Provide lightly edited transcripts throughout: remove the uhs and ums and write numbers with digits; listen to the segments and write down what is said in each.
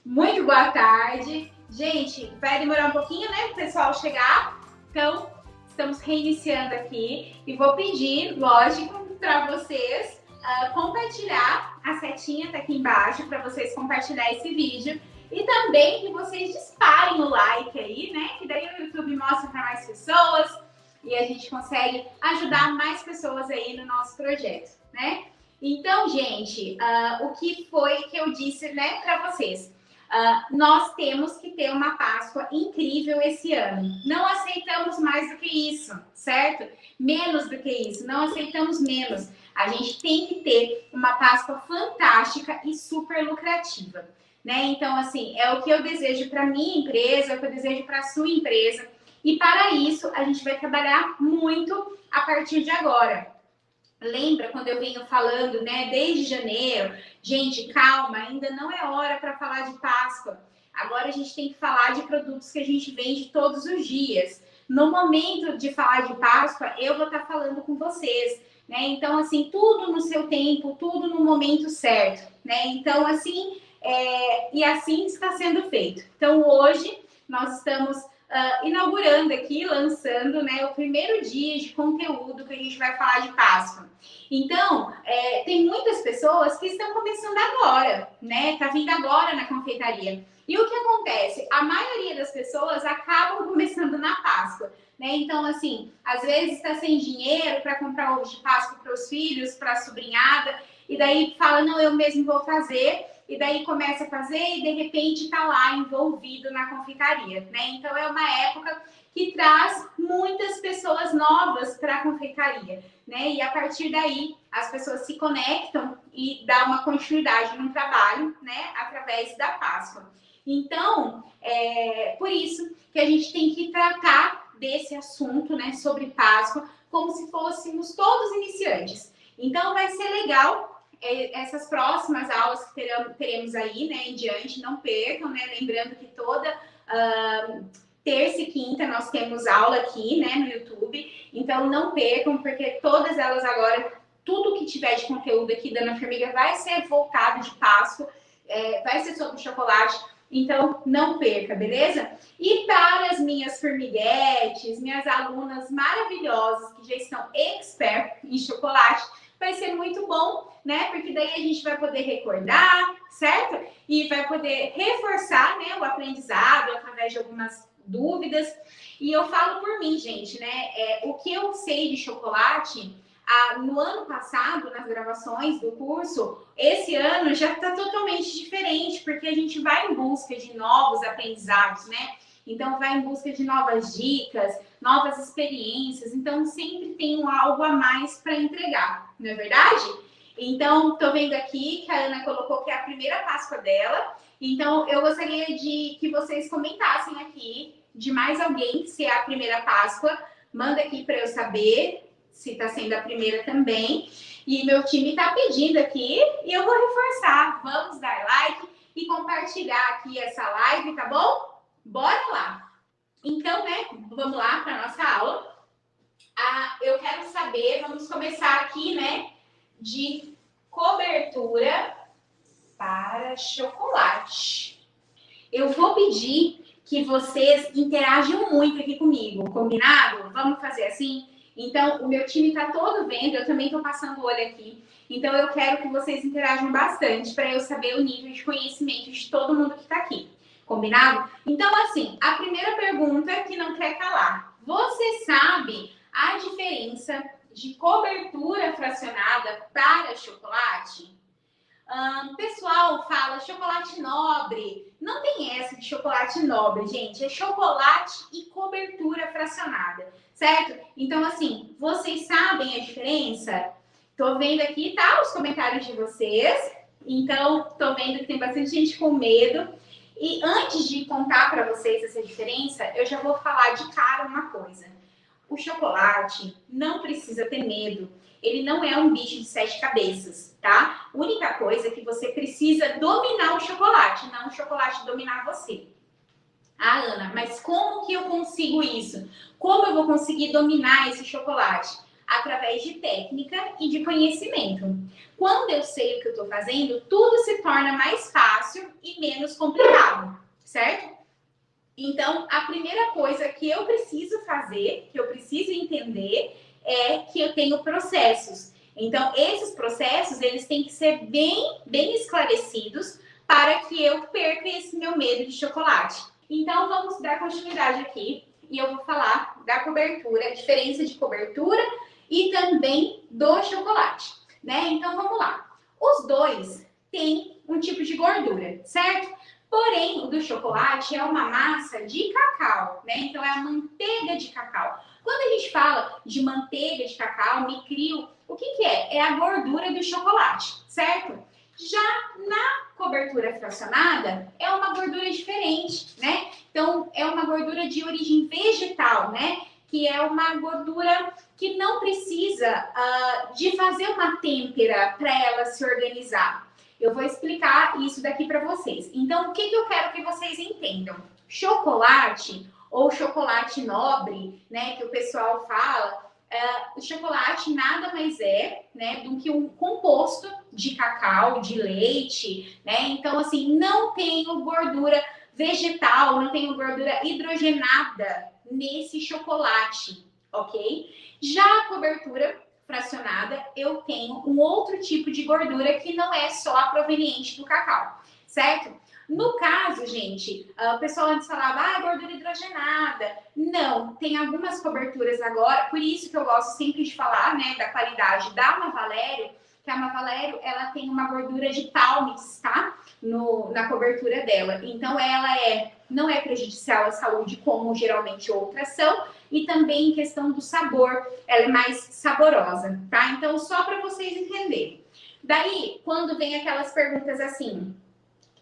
Muito boa tarde. Gente, vai demorar um pouquinho, né, para o pessoal chegar. Então, estamos reiniciando aqui e vou pedir, lógico, para vocês compartilhar. A setinha tá aqui embaixo para vocês compartilhar esse vídeo. E também que vocês disparem o like aí, né? Que daí o YouTube mostra para mais pessoas e a gente consegue ajudar mais pessoas aí no nosso projeto, né? Então, gente, o que foi que eu disse, né, para vocês? Nós temos que ter uma Páscoa incrível esse ano. Não aceitamos mais do que isso, certo? Menos do que isso, não aceitamos menos. A gente tem que ter uma Páscoa fantástica e super lucrativa, né? Então, assim, é o que eu desejo para minha empresa, é o que eu desejo para a sua empresa. E para isso, a gente vai trabalhar muito a partir de agora. Lembra quando eu venho falando, né, desde janeiro, gente, calma, ainda não é hora para falar de Páscoa. Agora a gente tem que falar de produtos que a gente vende todos os dias. No momento de falar de Páscoa, eu vou estar falando com vocês, né? Então, assim, tudo no seu tempo, tudo no momento certo, né? Então, assim, e assim está sendo feito. Então, hoje nós estamos inaugurando aqui, lançando, né, o primeiro dia de conteúdo que a gente vai falar de Páscoa. Então, tem muitas pessoas que estão começando agora, né? Tá vindo agora na confeitaria. E o que acontece? A maioria das pessoas acabam começando na Páscoa, né? Então, assim, às vezes está sem dinheiro para comprar ovo de Páscoa para os filhos, para a sobrinhada, e daí fala, não, eu mesmo vou fazer. E daí começa a fazer e de repente está lá envolvido na confeitaria, né? Então é uma época que traz muitas pessoas novas para a confeitaria, né? E a partir daí as pessoas se conectam e dá uma continuidade no trabalho, né? Através da Páscoa. Então, por isso que a gente tem que tratar desse assunto, né? Sobre Páscoa, como se fôssemos todos iniciantes. Então vai ser legal essas próximas aulas que teremos aí, né, em diante, não percam, né, lembrando que toda terça e quinta nós temos aula aqui, né, no YouTube, então não percam, porque todas elas agora, tudo que tiver de conteúdo aqui da Ana Formiga vai ser voltado de Páscoa, vai ser sobre chocolate, então não perca, beleza? E para as minhas formiguetes, minhas alunas maravilhosas que já estão expert em chocolate, vai ser muito bom, né? Porque daí a gente vai poder recordar, certo? E vai poder reforçar, né, o aprendizado através de algumas dúvidas. E eu falo por mim, gente, né? O que eu sei de chocolate, no ano passado, nas gravações do curso, esse ano já está totalmente diferente, porque a gente vai em busca de novos aprendizados, né? Então, vai em busca de novas dicas, novas experiências. Então, sempre tem algo a mais para entregar, não é verdade? Então, estou vendo aqui que a Ana colocou que é a primeira Páscoa dela. Então, eu gostaria de que vocês comentassem aqui de mais alguém se é a primeira Páscoa. Manda aqui para eu saber se está sendo a primeira também. E meu time está pedindo aqui e eu vou reforçar. Vamos dar like e compartilhar aqui essa live, tá bom? Bora lá! Então, né, vamos lá para a nossa aula. Eu quero saber, vamos começar aqui, né, de cobertura para chocolate. Eu vou pedir que vocês interajam muito aqui comigo, combinado? Vamos fazer assim? Então, o meu time está todo vendo, eu também estou passando o olho aqui. Então, eu quero que vocês interajam bastante para eu saber o nível de conhecimento de todo mundo que está aqui. Combinado? Então, assim, a primeira pergunta que não quer calar. Você sabe a diferença de cobertura fracionada para chocolate? Pessoal fala chocolate nobre. Não tem essa de chocolate nobre, gente. É chocolate e cobertura fracionada, certo? Então, assim, vocês sabem a diferença? Tô vendo aqui, tá? Os comentários de vocês. Então, tô vendo que tem bastante gente com medo. E antes de contar para vocês essa diferença, eu já vou falar de cara uma coisa. O chocolate não precisa ter medo. Ele não é um bicho de 7 cabeças, tá? A única coisa é que você precisa dominar o chocolate, não o chocolate dominar você. Ana, mas como que eu consigo isso? Como eu vou conseguir dominar esse chocolate? através de técnica e de conhecimento. Quando eu sei o que eu estou fazendo, tudo se torna mais fácil e menos complicado, certo? Então, a primeira coisa que eu preciso fazer, que eu preciso entender, é que eu tenho processos. Então, esses processos, eles têm que ser bem esclarecidos para que eu perca esse meu medo de chocolate. Então, vamos dar continuidade aqui e eu vou falar da cobertura, a diferença de cobertura e também do chocolate, né? Então, vamos lá. Os dois têm um tipo de gordura, certo? Porém, o do chocolate é uma massa de cacau, né? Então, é a manteiga de cacau. Quando a gente fala de manteiga de cacau, micrio, o que é? É a gordura do chocolate, certo? Já na cobertura fracionada, é uma gordura diferente, né? Então, é uma gordura de origem vegetal, né? Que é uma gordura que não precisa de fazer uma têmpera para ela se organizar. Eu vou explicar isso daqui para vocês. Então, o que eu quero que vocês entendam? Chocolate ou chocolate nobre, né, que o pessoal fala, o chocolate nada mais é, né, do que um composto de cacau, de leite, né? Então, assim, não tenho gordura vegetal, não tenho gordura hidrogenada nesse chocolate, ok? Já a cobertura fracionada, eu tenho um outro tipo de gordura que não é só a proveniente do cacau, certo? No caso, gente, o pessoal antes falava, gordura hidrogenada. Não, tem algumas coberturas agora, por isso que eu gosto sempre de falar, né, da qualidade da Mavalério, que a Mavalério, ela tem uma gordura de palmits, tá? Na cobertura dela. Então, ela não é prejudicial à saúde, como geralmente outras são, e também em questão do sabor, ela é mais saborosa, tá? Então, só para vocês entenderem. Daí, quando vem aquelas perguntas assim,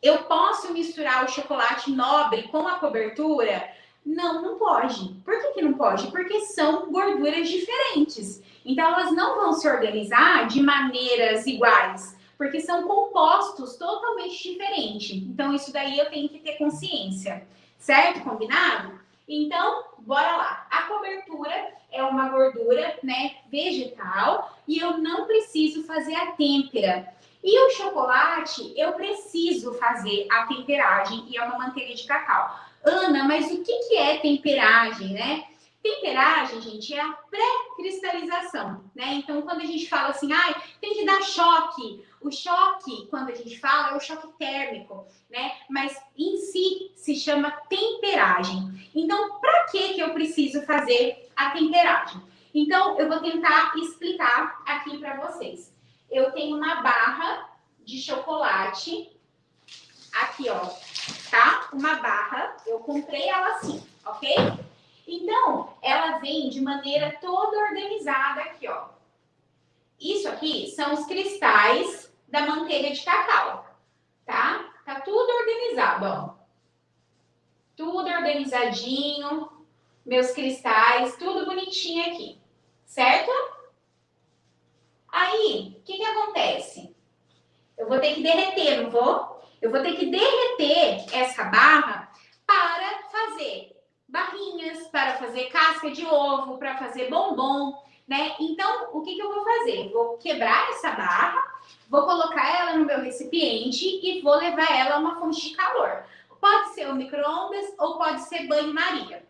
eu posso misturar o chocolate nobre com a cobertura? Não, não pode. Por que não pode? Porque são gorduras diferentes. Então, elas não vão se organizar de maneiras iguais, porque são compostos totalmente diferentes. Então, isso daí eu tenho que ter consciência, certo? Combinado? Então, bora lá. A cobertura é uma gordura, né, vegetal e eu não preciso fazer a têmpera. E o chocolate, eu preciso fazer a temperagem e é uma manteiga de cacau. Ana, mas o que é temperagem, né? Temperagem, gente, é a pré-cristalização, né? Então, quando a gente fala assim, tem que dar choque. O choque, quando a gente fala, é o choque térmico, né? Mas em si se chama temperagem. Então, para que eu preciso fazer a temperagem? Então, eu vou tentar explicar aqui para vocês. Eu tenho uma barra de chocolate, aqui, ó, tá? Uma barra, eu comprei ela assim, ok? Então, ela vem de maneira toda organizada aqui, ó. Isso aqui são os cristais da manteiga de cacau, tá? Tá tudo organizado, ó. Tudo organizadinho, meus cristais, tudo bonitinho aqui, certo? Aí, o que acontece? Eu vou ter que derreter, não vou? Eu vou ter que derreter essa barra para fazer barrinhas, para fazer casca de ovo, para fazer bombom, né? Então, o que eu vou fazer? Vou quebrar essa barra, vou colocar ela no meu recipiente e vou levar ela a uma fonte de calor. Pode ser o micro-ondas ou pode ser banho-maria.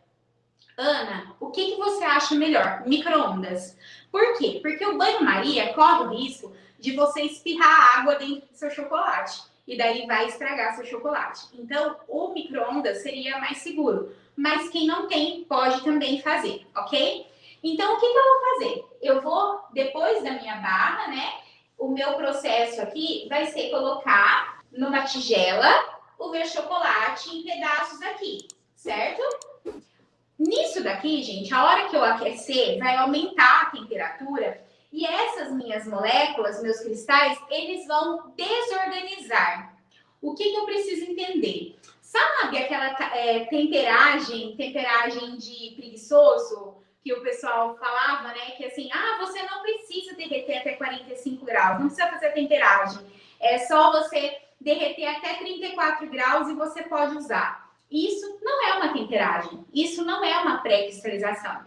Ana, o que você acha melhor? Micro-ondas. Por quê? Porque o banho-maria corre o risco de você espirrar água dentro do seu chocolate. E daí vai estragar seu chocolate. Então, o micro-ondas seria mais seguro. Mas quem não tem, pode também fazer, ok? Então, o que eu vou fazer? Eu vou, depois da minha barra, né? O meu processo aqui vai ser colocar numa tigela o meu chocolate em pedaços aqui, certo? Nisso daqui, gente, a hora que eu aquecer, vai aumentar a temperatura e essas minhas moléculas, meus cristais, eles vão desorganizar. O que eu preciso entender? Sabe aquela temperagem de preguiçoso que o pessoal falava, né? Que assim, você não precisa derreter até 45 graus, não precisa fazer temperagem. É só você derreter até 34 graus e você pode usar. Isso não é uma temperagem, isso não é uma pré-cristalização.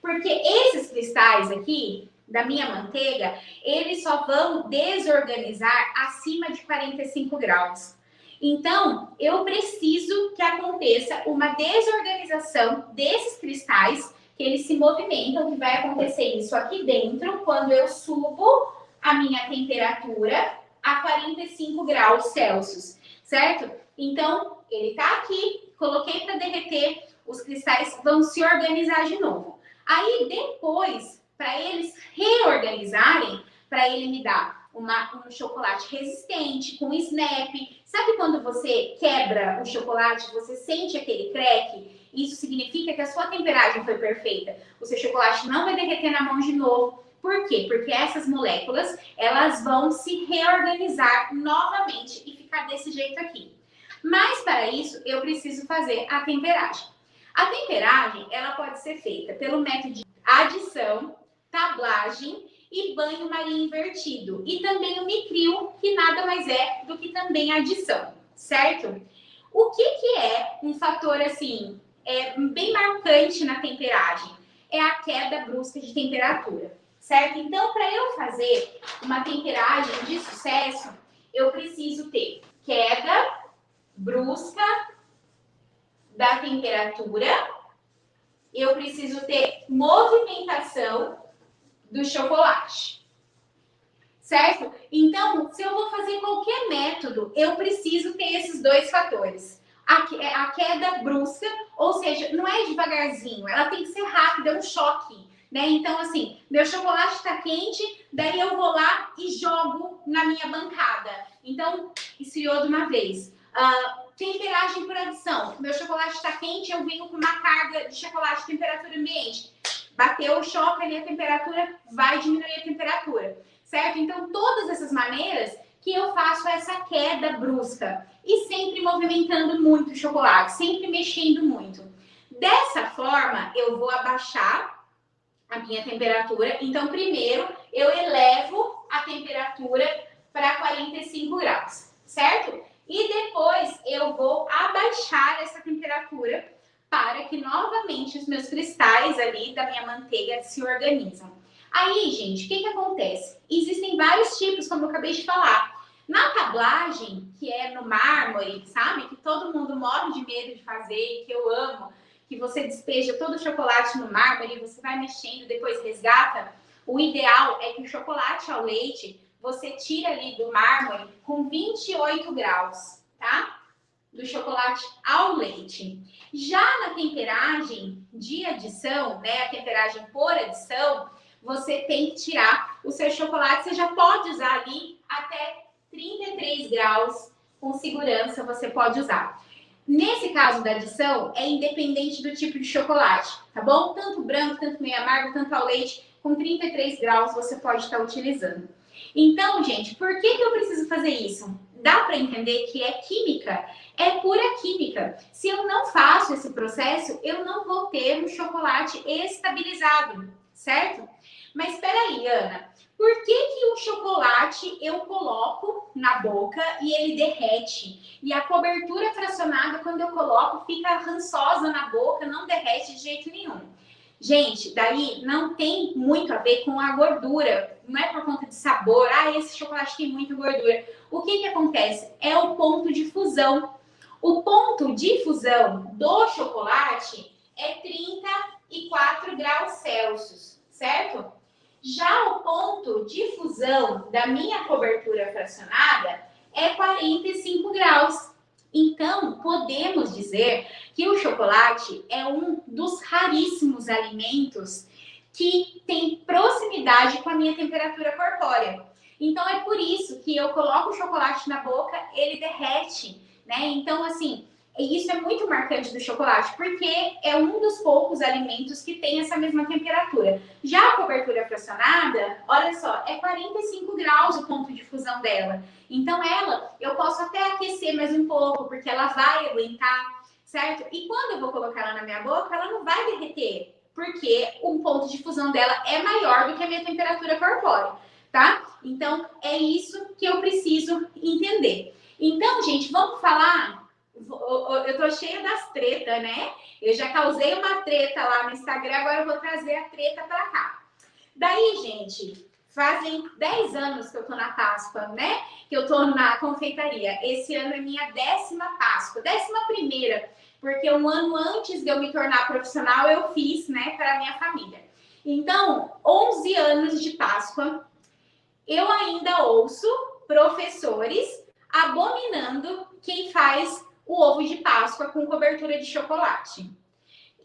Porque esses cristais aqui, da minha manteiga, eles só vão desorganizar acima de 45 graus. Então, eu preciso que aconteça uma desorganização desses cristais, que eles se movimentam, que vai acontecer isso aqui dentro, quando eu subo a minha temperatura a 45 graus Celsius, certo? Então, ele tá aqui, coloquei para derreter, os cristais vão se organizar de novo. Aí, depois, para eles reorganizarem, para ele me dar um chocolate resistente, com snap. Sabe quando você quebra o chocolate, você sente aquele crack? Isso significa que a sua temperagem foi perfeita. O seu chocolate não vai derreter na mão de novo. Por quê? Porque essas moléculas, elas vão se reorganizar novamente e ficar desse jeito aqui. Mas para isso, eu preciso fazer a temperagem. A temperagem, ela pode ser feita pelo método de adição, tablagem e banho-maria invertido. E também o Micril, que nada mais é do que também adição, certo? O que é um fator, assim, bem marcante na temperagem? É a queda brusca de temperatura, certo? Então, para eu fazer uma temperagem de sucesso, eu preciso ter queda brusca da temperatura, eu preciso ter movimentação do chocolate, certo? Então, se eu vou fazer qualquer método, eu preciso ter esses dois fatores. A queda brusca, ou seja, não é devagarzinho, ela tem que ser rápida, é um choque, né? Então, assim, meu chocolate está quente, daí eu vou lá e jogo na minha bancada. Então, esfriou de uma vez. Temperagem por adição. Meu chocolate está quente, eu venho com uma carga de chocolate temperatura ambiente. Bateu o choque ali, a temperatura vai diminuir a temperatura, certo? Então, todas essas maneiras que eu faço essa queda brusca e sempre movimentando muito o chocolate, sempre mexendo muito. Dessa forma, eu vou abaixar a minha temperatura. Então, primeiro, eu elevo a temperatura para 45 graus, certo? E depois eu vou abaixar essa temperatura para que novamente os meus cristais ali da minha manteiga se organizam. Aí, gente, o que acontece? Existem vários tipos, como eu acabei de falar. Na tablagem, que é no mármore, sabe? Que todo mundo morre de medo de fazer e que eu amo, que você despeja todo o chocolate no mármore e você vai mexendo, depois resgata. O ideal é que o chocolate ao leite você tira ali do mármore com 28 graus, tá? Do chocolate ao leite. Já na temperagem de adição, né? A temperagem por adição, você tem que tirar o seu chocolate. Você já pode usar ali até 33 graus com segurança, você pode usar. Nesse caso da adição, é independente do tipo de chocolate, tá bom? Tanto branco, tanto meio amargo, tanto ao leite, com 33 graus você pode estar utilizando. Então, gente, por que eu preciso fazer isso? Dá para entender que é química, é pura química. Se eu não faço esse processo, eu não vou ter um chocolate estabilizado, certo? Mas espera aí, Ana, por que o chocolate eu coloco na boca e ele derrete? E a cobertura fracionada, quando eu coloco, fica rançosa na boca, não derrete de jeito nenhum. Gente, daí não tem muito a ver com a gordura, não é por conta de sabor, esse chocolate tem muita gordura. O que acontece? É o ponto de fusão. O ponto de fusão do chocolate é 34 graus Celsius, certo? Já o ponto de fusão da minha cobertura fracionada é 45 graus. Então, podemos dizer que o chocolate é um dos raríssimos alimentos que tem proximidade com a minha temperatura corpórea. Então, é por isso que eu coloco o chocolate na boca, ele derrete, né? Então, assim, isso é muito marcante do chocolate, porque é um dos poucos alimentos que tem essa mesma temperatura. Já a cobertura fracionada, olha só, é 45 graus o ponto de fusão dela. Então, eu posso até aquecer mais um pouco, porque ela vai aguentar, certo? E quando eu vou colocar ela na minha boca, ela não vai derreter, porque o ponto de fusão dela é maior do que a minha temperatura corpórea, tá? Então, é isso que eu preciso entender. Então, gente, vamos falar... Eu tô cheia das tretas, né? Eu já causei uma treta lá no Instagram, agora eu vou trazer a treta pra cá. Daí, gente, fazem 10 anos que eu tô na Páscoa, né? Que eu tô na confeitaria. Esse ano é minha 10ª Páscoa, 11ª, porque um ano antes de eu me tornar profissional, eu fiz, né, para minha família. Então, 11 anos de Páscoa, eu ainda ouço professores abominando quem faz o ovo de Páscoa com cobertura de chocolate.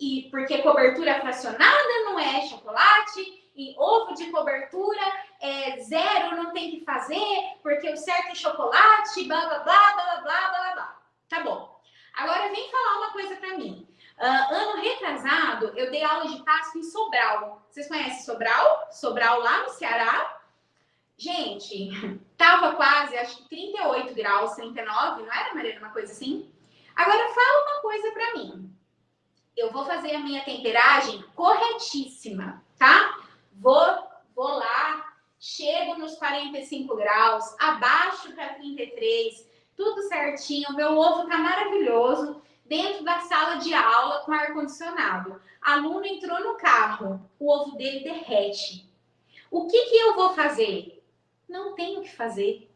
E porque cobertura fracionada não é chocolate, e ovo de cobertura é zero, não tem que fazer, porque o certo é chocolate, blá, blá, blá, blá, blá, blá, blá. Tá bom. Agora vem falar uma coisa pra mim. Ano retrasado, eu dei aula de Páscoa em Sobral. Vocês conhecem Sobral? Sobral lá no Ceará. Gente, tava quase, acho que 38 graus, 39, não era, Mariana, uma coisa assim? Agora fala uma coisa pra mim. Eu vou fazer a minha temperagem corretíssima, tá? Vou lá, chego nos 45 graus, abaixo para 33, tudo certinho. Meu ovo tá maravilhoso, dentro da sala de aula com ar-condicionado. Aluno entrou no carro, o ovo dele derrete. O que eu vou fazer? Não tenho o que fazer.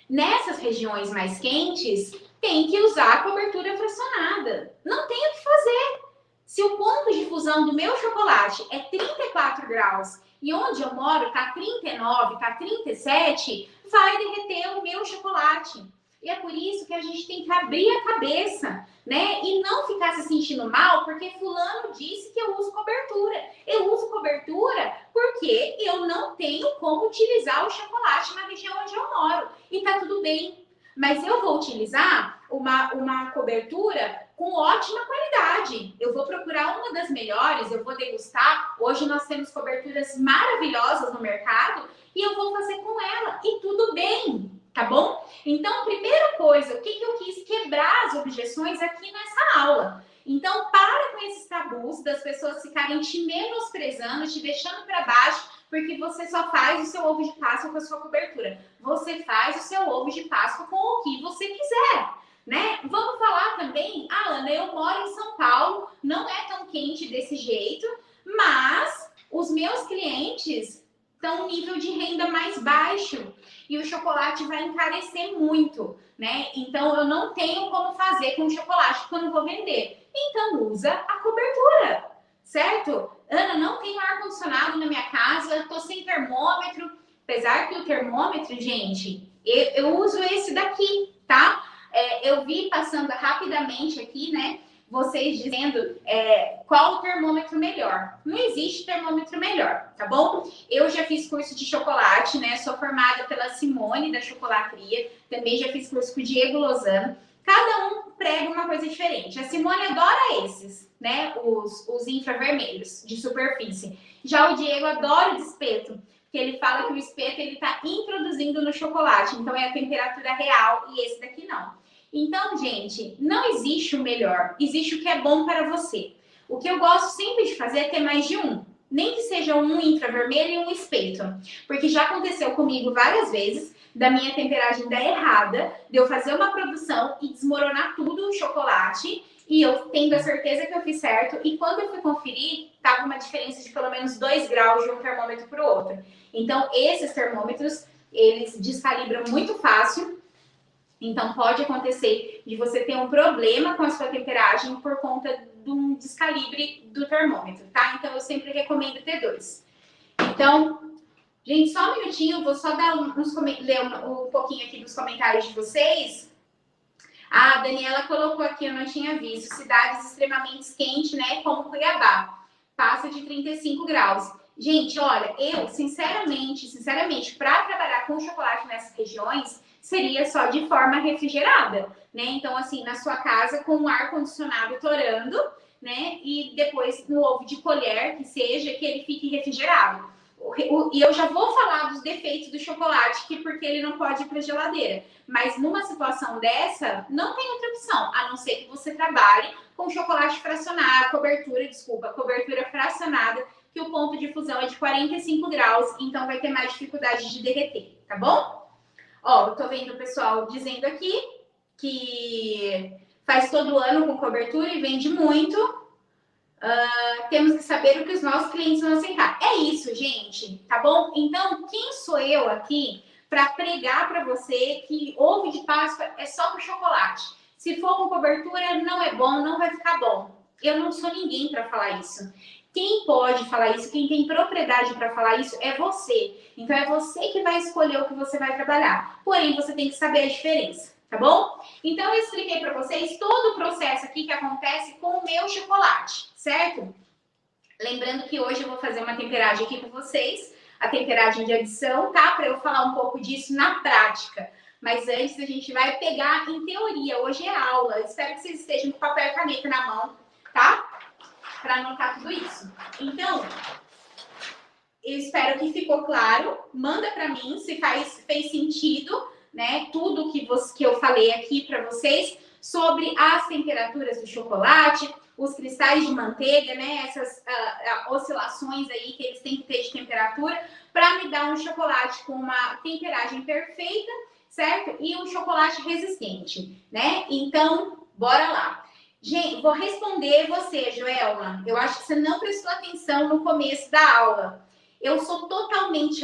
Nessas regiões mais quentes, tem que usar a cobertura fracionada. Não tem o que fazer. Se o ponto de fusão do meu chocolate é 34 graus e onde eu moro tá 39, tá 37, vai derreter o meu chocolate. E é por isso que a gente tem que abrir a cabeça, né? E não ficar se sentindo mal porque fulano disse que eu uso cobertura. Eu uso cobertura porque eu não tenho como utilizar o chocolate na região onde eu moro. E tá tudo bem. Mas eu vou utilizar uma cobertura com ótima qualidade. Eu vou procurar uma das melhores, eu vou degustar. Hoje nós temos coberturas maravilhosas no mercado e eu vou fazer com ela. E tudo bem, tá bom? Então, primeira coisa, o que eu quis quebrar as objeções aqui nessa aula. Então, para com esses tabus das pessoas ficarem te menosprezando, te deixando para baixo, porque você só faz o seu ovo de Páscoa com a sua cobertura. Você faz o seu ovo de Páscoa com o que você quiser, né? Vamos falar também, Ana, eu moro em São Paulo, não é tão quente desse jeito, mas os meus clientes estão um nível de renda mais baixo e o chocolate vai encarecer muito, né? Então eu não tenho como fazer com chocolate que eu não vou vender. Então usa a cobertura, certo? Ana, não tenho ar-condicionado na minha casa, tô sem termômetro. Apesar que o termômetro, gente, eu uso esse daqui, tá? Eu vi passando rapidamente aqui, né? Vocês dizendo qual o termômetro melhor. Não existe termômetro melhor, tá bom? Eu já fiz curso de chocolate, né? Sou formada pela Simone da Chocolateria. Também já fiz curso com o Diego Lozano. Cada um prega uma coisa diferente. A Simone adora esses, né? Os infravermelhos de superfície. Já o Diego adora o de espeto, porque ele fala que o espeto ele está introduzindo no chocolate. Então é a temperatura real e esse daqui não. Então, gente, não existe o melhor. Existe o que é bom para você. O que eu gosto sempre de fazer é ter mais de um. Nem que seja um infravermelho e um espeto. Porque já aconteceu comigo várias vezes da minha temperagem dar errada, de eu fazer uma produção e desmoronar tudo o chocolate, e eu tendo a certeza que eu fiz certo, e quando eu fui conferir, tava uma diferença de pelo menos 2 graus de um termômetro para o outro. Então, esses termômetros, eles descalibram muito fácil, então pode acontecer de você ter um problema com a sua temperagem por conta de um descalibre do termômetro, tá? Então, eu sempre recomendo ter 2. Então, gente, só um minutinho, vou só dar ler um pouquinho aqui dos comentários de vocês. A Daniela colocou aqui, eu não tinha visto, cidades extremamente quentes, né, como Cuiabá, passa de 35 graus. Gente, olha, eu, sinceramente, para trabalhar com chocolate nessas regiões, seria só de forma refrigerada, né? Então, assim, na sua casa, com o ar-condicionado torando, né, e depois no ovo de colher, que seja, que ele fique refrigerado. E eu já vou falar dos defeitos do chocolate, que porque ele não pode ir para a geladeira. Mas numa situação dessa, não tem outra opção, a não ser que você trabalhe com chocolate fracionado, cobertura fracionada, que o ponto de fusão é de 45 graus, então vai ter mais dificuldade de derreter, tá bom? Ó, eu tô vendo o pessoal dizendo aqui que faz todo ano com cobertura e vende muito. Temos que saber o que os nossos clientes vão aceitar. É isso, gente, tá bom? Então, quem sou eu aqui para pregar para você que ovo de Páscoa é só com chocolate? Se for com cobertura, não é bom, não vai ficar bom. Eu não sou ninguém para falar isso. Quem pode falar isso, quem tem propriedade para falar isso é você. Então, é você que vai escolher o que você vai trabalhar. Porém, você tem que saber a diferença, tá bom? Então, eu expliquei para vocês todo o processo aqui que acontece com o meu chocolate, certo? Lembrando que hoje eu vou fazer uma temperagem aqui com vocês, a temperagem de adição, tá? Para eu falar um pouco disso na prática. Mas antes a gente vai pegar em teoria. Hoje é aula. Espero que vocês estejam com papel e caneta na mão, tá? Para anotar tudo isso. Então, eu espero que ficou claro. Manda para mim se fez sentido, né? Tudo que eu falei aqui para vocês sobre as temperaturas do chocolate, os cristais de manteiga, né? Essas oscilações aí que eles têm que ter de temperatura para me dar um chocolate com uma temperagem perfeita, certo? E um chocolate resistente, né? Então, bora lá. Gente, vou responder você, Joelma. Eu acho que você não prestou atenção no começo da aula. Eu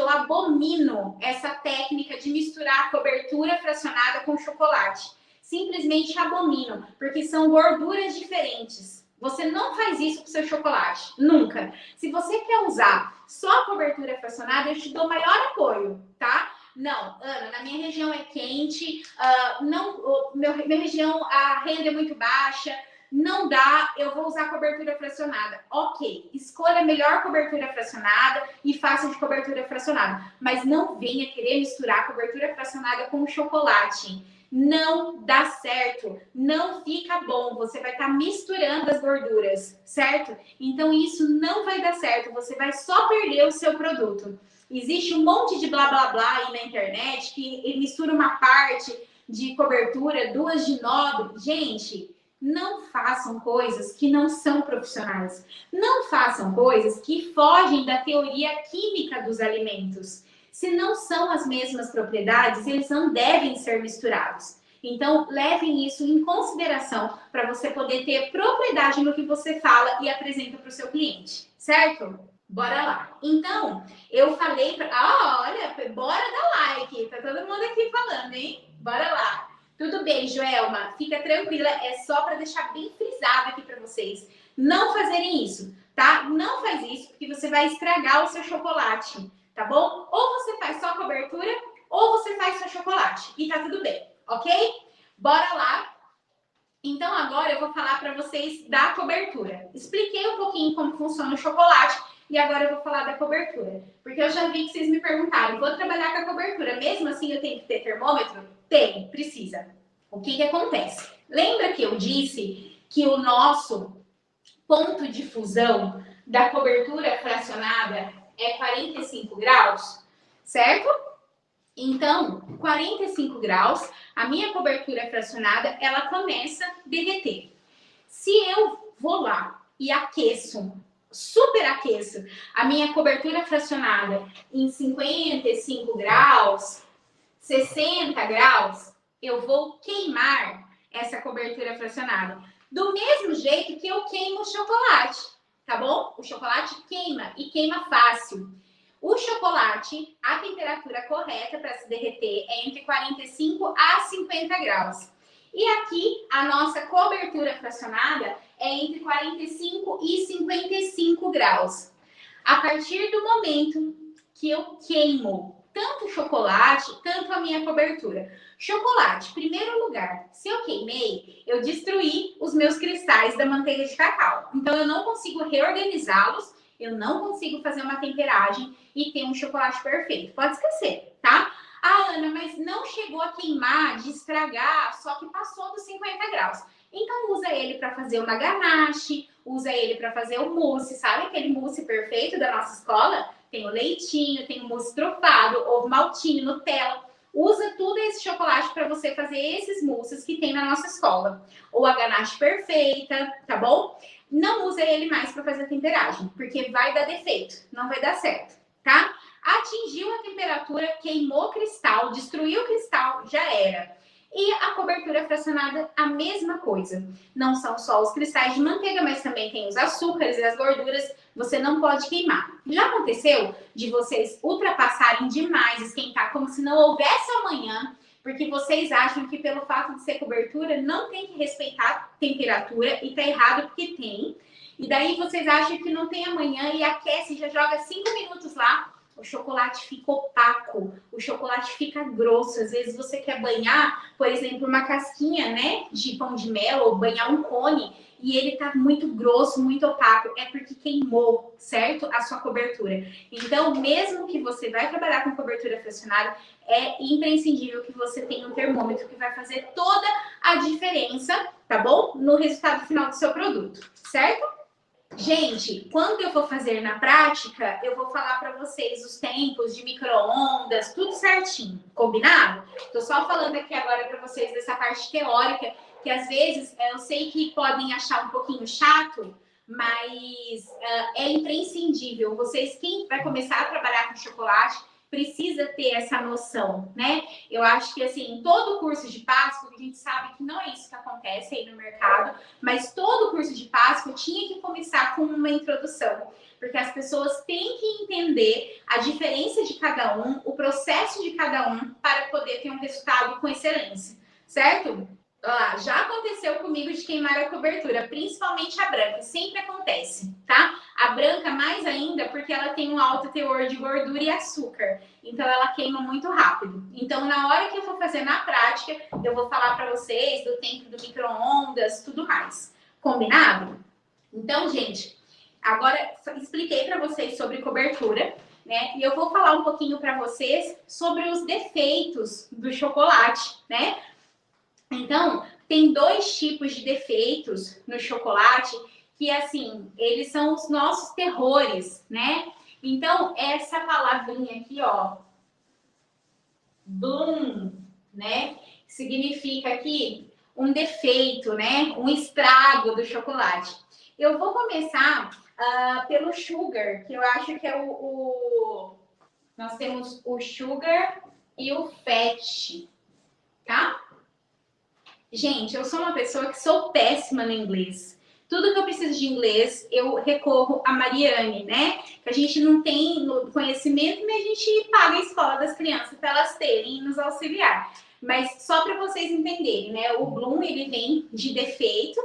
abomino essa técnica de misturar cobertura fracionada com chocolate. Simplesmente abomino, porque são gorduras diferentes. Você não faz isso com seu chocolate, nunca. Se você quer usar só a cobertura fracionada, eu te dou maior apoio, tá? Não, Ana, na minha região é quente, minha região a renda é muito baixa, não dá, eu vou usar cobertura fracionada. Ok, escolha a melhor cobertura fracionada e faça de cobertura fracionada. Mas não venha querer misturar cobertura fracionada com chocolate. Não dá certo, não fica bom, você vai estar misturando as gorduras, certo? Então isso não vai dar certo, você vai só perder o seu produto. Existe um monte de blá blá blá aí na internet que mistura uma parte de cobertura, duas de nobre. Gente, não façam coisas que não são profissionais. Não façam coisas que fogem da teoria química dos alimentos. Se não são as mesmas propriedades, eles não devem ser misturados. Então, levem isso em consideração para você poder ter propriedade no que você fala e apresenta para o seu cliente, certo? Bora lá. Então, eu falei para... olha, bora dar like. Tá todo mundo aqui falando, hein? Bora lá. Tudo bem, Joelma. Fica tranquila. É só para deixar bem frisado aqui para vocês. Não fazerem isso, tá? Não faz isso, porque você vai estragar o seu chocolate, tá bom? Ou você faz só cobertura, ou você faz só chocolate. E tá tudo bem, ok? Bora lá. Então, agora eu vou falar para vocês da cobertura. Expliquei um pouquinho como funciona o chocolate e agora eu vou falar da cobertura. Porque eu já vi que vocês me perguntaram, vou trabalhar com a cobertura, mesmo assim eu tenho que ter termômetro? Tem, precisa. O que acontece? Lembra que eu disse que o nosso ponto de fusão da cobertura fracionada é 45 graus, certo? Então, 45 graus, a minha cobertura fracionada, ela começa a derreter. Se eu vou lá e aqueço, superaqueço a minha cobertura fracionada em 55 graus, 60 graus, eu vou queimar essa cobertura fracionada. Do mesmo jeito que eu queimo o chocolate, tá bom? O chocolate queima e queima fácil. O chocolate, a temperatura correta para se derreter é entre 45 a 50 graus. E aqui, a nossa cobertura fracionada é entre 45 e 55 graus. A partir do momento que eu queimo tanto o chocolate, tanto a minha cobertura. Chocolate, primeiro lugar, se eu queimei, eu destruí os meus cristais da manteiga de cacau. Então, eu não consigo reorganizá-los, eu não consigo fazer uma temperagem e ter um chocolate perfeito. Pode esquecer, tá? Ah, Ana, mas não chegou a queimar, de estragar, só que passou dos 50 graus. Então, usa ele para fazer uma ganache, usa ele para fazer o mousse. Sabe aquele mousse perfeito da nossa escola? Tem o leitinho, tem o mousse trufado, ovo maltinho, Nutella. Usa tudo esse chocolate para você fazer esses mousses que tem na nossa escola. Ou a ganache perfeita, tá bom? Não usa ele mais para fazer a temperagem, porque vai dar defeito, não vai dar certo, tá? Atingiu a temperatura, queimou o cristal, destruiu o cristal, já era. E a cobertura fracionada, a mesma coisa. Não são só os cristais de manteiga, mas também tem os açúcares e as gorduras. Você não pode queimar. Já aconteceu de vocês ultrapassarem demais, esquentar como se não houvesse amanhã, porque vocês acham que pelo fato de ser cobertura não tem que respeitar a temperatura e tá errado porque tem. E daí vocês acham que não tem amanhã e aquece, já joga 5 minutos lá. O chocolate fica opaco, o chocolate fica grosso. Às vezes você quer banhar, por exemplo, uma casquinha, né, de pão de mel ou banhar um cone e ele tá muito grosso, muito opaco. É porque queimou, certo? A sua cobertura. Então, mesmo que você vai trabalhar com cobertura fracionada, é imprescindível que você tenha um termômetro que vai fazer toda a diferença, tá bom? No resultado final do seu produto, certo? Gente, quando eu for fazer na prática, eu vou falar para vocês os tempos de micro-ondas, tudo certinho, combinado? Tô só falando aqui agora para vocês dessa parte teórica, que às vezes eu sei que podem achar um pouquinho chato, mas é imprescindível. Vocês, quem vai começar a trabalhar com chocolate, precisa ter essa noção, né? Eu acho que, assim, todo curso de Páscoa, a gente sabe que não é isso que acontece aí no mercado, mas todo curso de Páscoa tinha que começar com uma introdução, porque as pessoas têm que entender a diferença de cada um, o processo de cada um, para poder ter um resultado com excelência, certo? Ah, já aconteceu comigo de queimar a cobertura, principalmente a branca, sempre acontece, tá? A branca mais ainda porque ela tem um alto teor de gordura e açúcar, então ela queima muito rápido. Então, na hora que eu for fazer na prática, eu vou falar para vocês do tempo do micro-ondas, tudo mais. Combinado? Então, gente, agora expliquei para vocês sobre cobertura, né? E eu vou falar um pouquinho para vocês sobre os defeitos do chocolate, né? Então, tem 2 tipos de defeitos no chocolate que, assim, eles são os nossos terrores, né? Então, essa palavrinha aqui, ó, bloom, né? Significa aqui um defeito, né? Um estrago do chocolate. Eu vou começar pelo sugar, que eu acho que é nós temos o sugar e o fat, tá? Gente, eu sou uma pessoa que sou péssima no inglês. Tudo que eu preciso de inglês, eu recorro a Mariane, né? Que a gente não tem conhecimento, mas a gente paga a escola das crianças para elas terem e nos auxiliar. Mas só para vocês entenderem, né? O bloom, ele vem de defeito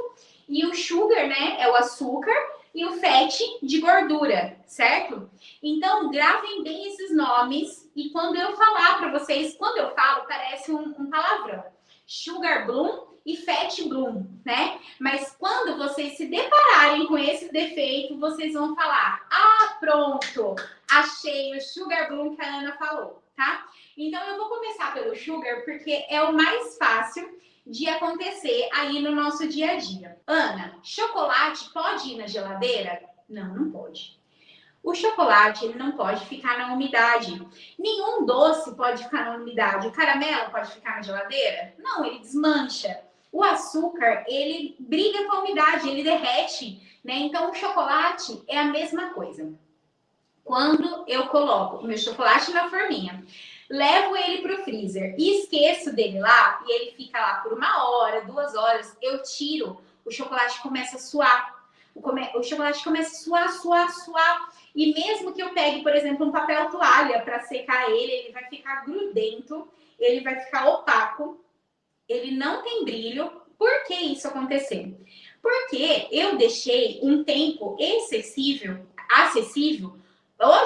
e o sugar, né? É o açúcar e o fat de gordura, certo? Então, gravem bem esses nomes e quando eu falar para vocês, quando eu falo, parece um palavrão. Sugar bloom e fat bloom, né? Mas quando vocês se depararem com esse defeito, vocês vão falar: ah, pronto, achei o sugar bloom que a Ana falou, tá? Então eu vou começar pelo sugar porque é o mais fácil de acontecer aí no nosso dia a dia. Ana, chocolate pode ir na geladeira? Não, não pode. O chocolate, ele não pode ficar na umidade. Nenhum doce pode ficar na umidade. O caramelo pode ficar na geladeira? Não, ele desmancha. O açúcar, ele briga com a umidade, ele derrete, né? Então, o chocolate é a mesma coisa. Quando eu coloco o meu chocolate na forminha, levo ele para o freezer e esqueço dele lá, e ele fica lá por 1 hora, 2 horas, eu tiro, o chocolate começa a suar. O chocolate começa a suar. E mesmo que eu pegue, por exemplo, um papel toalha para secar ele vai ficar grudento, ele vai ficar opaco, ele não tem brilho. Por que isso aconteceu? Porque eu deixei um tempo acessível,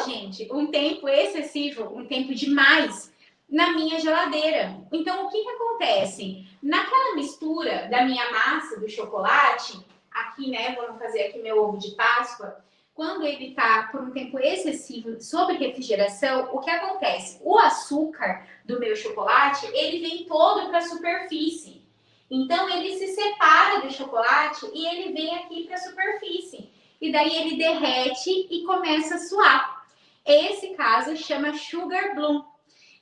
gente, um tempo excessivo, um tempo demais na minha geladeira. Então, o que acontece? Naquela mistura da minha massa do chocolate, aqui, né, vamos fazer aqui meu ovo de Páscoa, quando ele está por um tempo excessivo sob refrigeração, o que acontece? O açúcar do meu chocolate, ele vem todo para a superfície. Então, ele se separa do chocolate e ele vem aqui para a superfície. E daí ele derrete e começa a suar. Esse caso chama sugar bloom.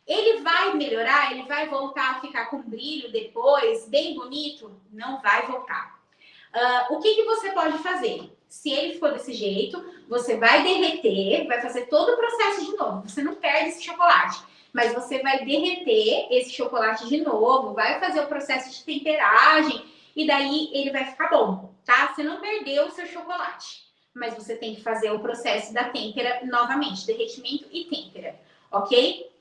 Ele vai melhorar? Ele vai voltar a ficar com brilho depois, bem bonito? Não vai voltar. O que você pode fazer? Se ele ficou desse jeito, você vai derreter, vai fazer todo o processo de novo. Você não perde esse chocolate, mas você vai derreter esse chocolate de novo, vai fazer o processo de temperagem e daí ele vai ficar bom, tá? Você não perdeu o seu chocolate, mas você tem que fazer o processo da têmpera novamente, derretimento e têmpera, ok?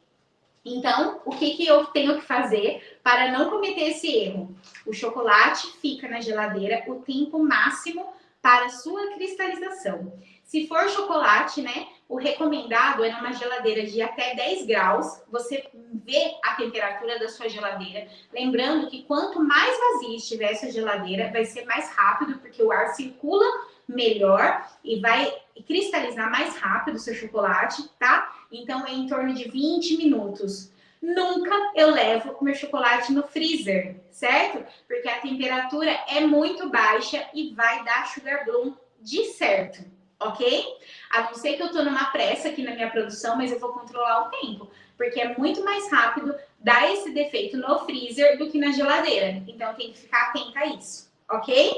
Então, o que eu tenho que fazer para não cometer esse erro? O chocolate fica na geladeira o tempo máximo para sua cristalização. Se for chocolate, né, o recomendado é numa geladeira de até 10 graus. Você vê a temperatura da sua geladeira. Lembrando que quanto mais vazia estiver essa geladeira, vai ser mais rápido, porque o ar circula melhor e vai cristalizar mais rápido o seu chocolate, tá? Então, é em torno de 20 minutos. Nunca eu levo o meu chocolate no freezer, certo? Porque a temperatura é muito baixa e vai dar sugar bloom de certo, ok? A não ser que eu tô numa pressa aqui na minha produção, mas eu vou controlar o tempo. Porque é muito mais rápido dar esse defeito no freezer do que na geladeira. Então, tem que ficar atenta a isso, ok?